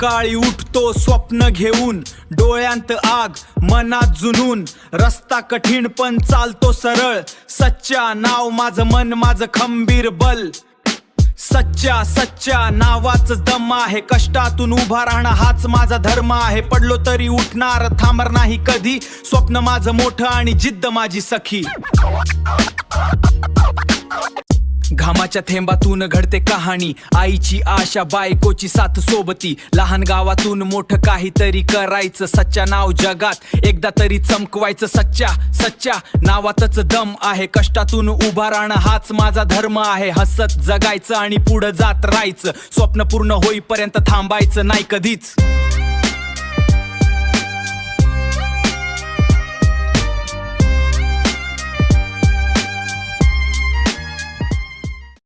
सकाळी उठतो स्वप्न घेऊन, डोळ्यांत आग मनात जुनून, रस्ता कठीण पण चालतो सरळ, सच्चा नाव माझं मन माझं खंबीर बल. सच्च्या नावाच दम आहे, कष्टातून उभा राहणं हाच माझा धर्म आहे. पडलो तरी उठणार, थांबणार नाही कधी, स्वप्न माझं मोठं आणि जिद्द माझी सखी. घामाच्या थेंबातून घडते कहाणी, आईची आशा बायकोची साथ सोबती. लहान गावातून मोठं काहीतरी करायचं, सच्चा नाव जगात एकदा तरी चमकवायचं. सच्च्या नावातच दम आहे, कष्टातून उभा राहणं हाच माझा धर्म आहे. हसत जगायचं आणि पुढं जात राहायचं, स्वप्न पूर्ण होईपर्यंत थांबायचं नाही कधीच.